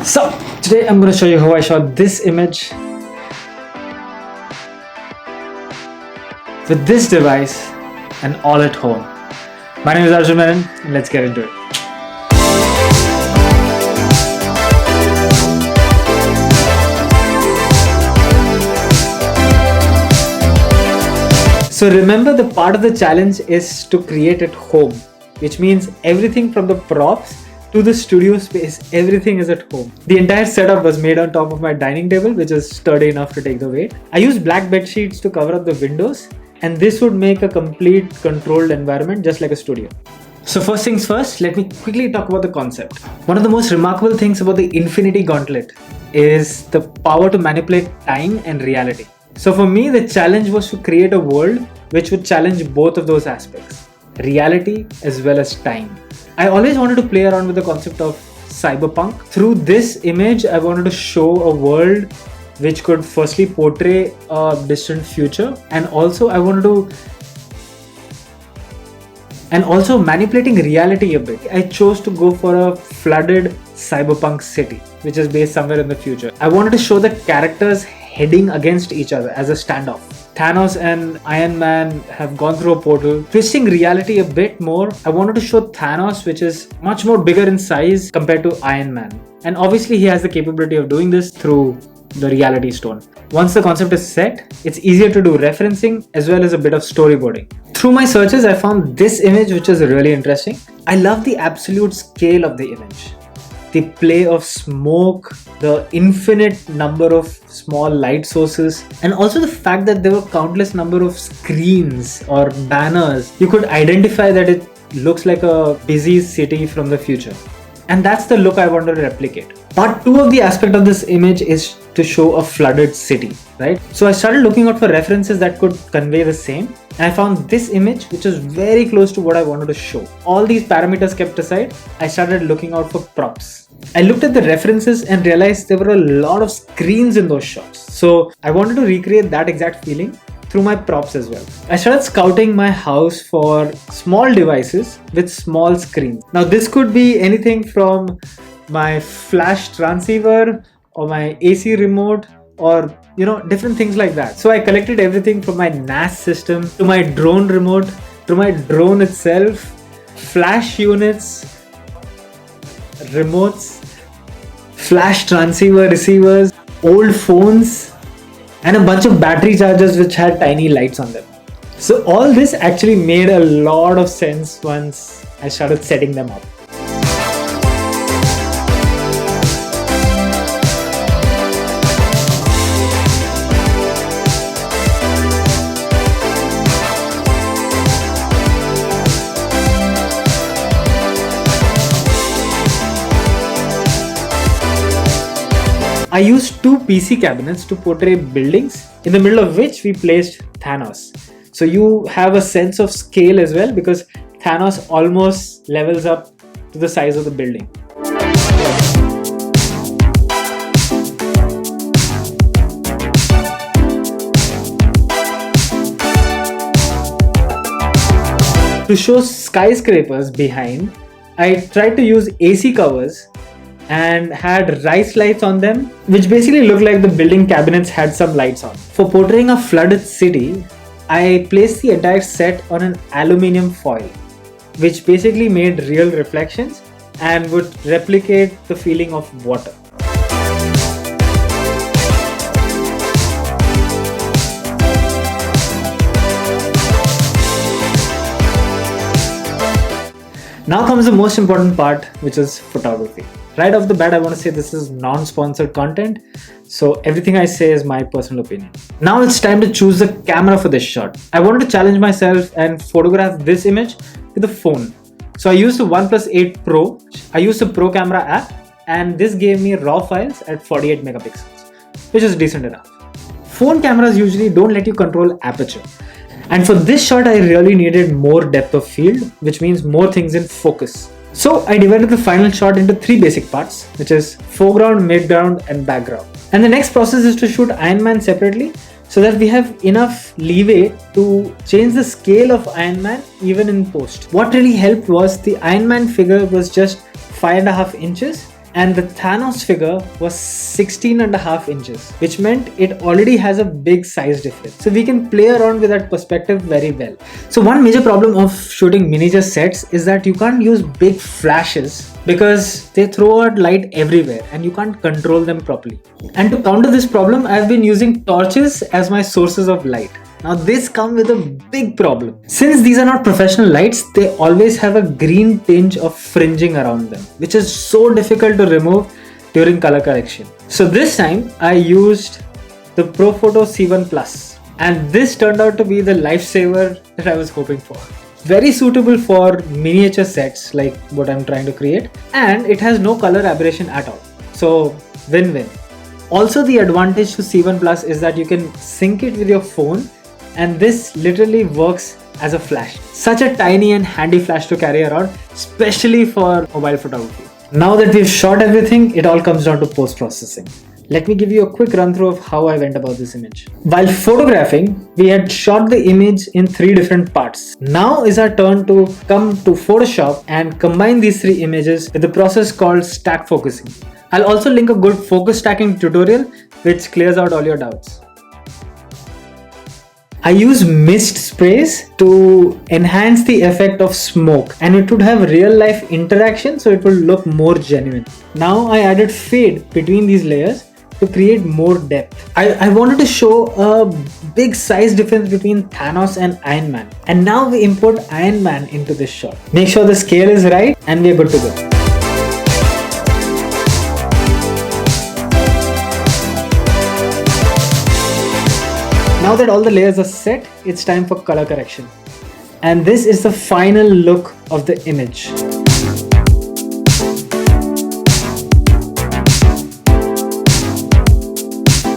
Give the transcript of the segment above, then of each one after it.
So today I'm going to show you how I shot this image with this device and all at home. My name is Aluminium and let's get into it. So remember, the part of the challenge is to create at home, which means everything from the props to the studio space, everything is at home. The entire setup was made on top of my dining table, which is sturdy enough to take the weight. I used black bed sheets to cover up the windows, and this would make a complete controlled environment just like a studio. So first things first, let me quickly talk about the concept. One of the most remarkable things about the Infinity Gauntlet is the power to manipulate time and reality. So for me, the challenge was to create a world which would challenge both of those aspects, reality as well as time. I always wanted to play around with the concept of cyberpunk. Through this image, I wanted to show a world which could firstly portray a distant future, and also manipulating reality a bit. I chose to go for a flooded cyberpunk city, which is based somewhere in the future. I wanted to show the characters heading against each other as a standoff. Thanos and Iron Man have gone through a portal. Twisting reality a bit more, I wanted to show Thanos, which is much more bigger in size compared to Iron Man. And obviously he has the capability of doing this through the reality stone. Once the concept is set, it's easier to do referencing as well as a bit of storyboarding. Through my searches, I found this image, which is really interesting. I love the absolute scale of the image. The play of smoke, the infinite number of small light sources, and also the fact that there were countless number of screens or banners. You could identify that it looks like a busy city from the future. And that's the look I want to replicate. Part 2 of the aspect of this image is to show a flooded city, right? So I started looking out for references that could convey the same. And I found this image, which is very close to what I wanted to show. All these parameters kept aside, I started looking out for props. I looked at the references and realized there were a lot of screens in those shots. So I wanted to recreate that exact feeling through my props as well. I started scouting my house for small devices with small screens. Now this could be anything from my flash transceiver or my AC remote or different things like that. So I collected everything from my NAS system to my drone remote to my drone itself, flash units, remotes, flash transceiver receivers, old phones, and a bunch of battery chargers which had tiny lights on them. So all this actually made a lot of sense once I started setting them up. I used two PC cabinets to portray buildings, in the middle of which we placed Thanos. So you have a sense of scale as well, because Thanos almost levels up to the size of the building. To show skyscrapers behind, I tried to use AC covers and had rice lights on them, which basically looked like the building cabinets had some lights on. For portraying a flooded city, I placed the entire set on an aluminium foil, which basically made real reflections and would replicate the feeling of water. Now comes the most important part, which is photography. Right off the bat, I want to say this is non-sponsored content, so everything I say is my personal opinion. Now it's time to choose the camera for this shot. I wanted to challenge myself and photograph this image with a phone. So I used the OnePlus 8 Pro. I used the Pro Camera app, and this gave me raw files at 48 megapixels, which is decent enough. Phone cameras usually don't let you control aperture. And for this shot, I really needed more depth of field, which means more things in focus. So I divided the final shot into three basic parts, which is foreground, midground, and background. And the next process is to shoot Iron Man separately so that we have enough leeway to change the scale of Iron Man even in post. What really helped was the Iron Man figure was just 5.5 inches, And the Thanos figure was 16.5 inches, which meant it already has a big size difference. So we can play around with that perspective very well. So one major problem of shooting miniature sets is that you can't use big flashes because they throw out light everywhere and you can't control them properly. And to counter this problem, I've been using torches as my sources of light. Now this comes with a big problem. Since these are not professional lights, they always have a green tinge of fringing around them, which is so difficult to remove during color correction. So this time I used the ProPhoto C1 Plus, and this turned out to be the lifesaver that I was hoping for. Very suitable for miniature sets like what I'm trying to create, and it has no color aberration at all. So win-win. Also, the advantage to C1 Plus is that you can sync it with your phone, and this literally works as a flash. Such a tiny and handy flash to carry around, especially for mobile photography. Now that we've shot everything, it all comes down to post-processing. Let me give you a quick run through of how I went about this image. While photographing, we had shot the image in 3 different parts. Now is our turn to come to Photoshop and combine these 3 images with the process called stack focusing. I'll also link a good focus stacking tutorial which clears out all your doubts. I use mist sprays to enhance the effect of smoke, and it would have real life interaction, so it will look more genuine. Now I added fade between these layers to create more depth. I wanted to show a big size difference between Thanos and Iron Man. And now we import Iron Man into this shot. Make sure the scale is right and we are good to go. Now that all the layers are set, it's time for color correction. And this is the final look of the image.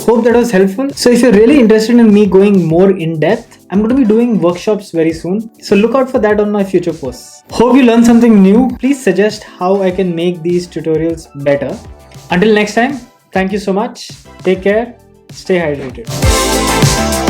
Hope that was helpful. So if you're really interested in me going more in depth, I'm going to be doing workshops very soon. So look out for that on my future posts. Hope you learned something new. Please suggest how I can make these tutorials better. Until next time, thank you so much. Take care. Stay hydrated.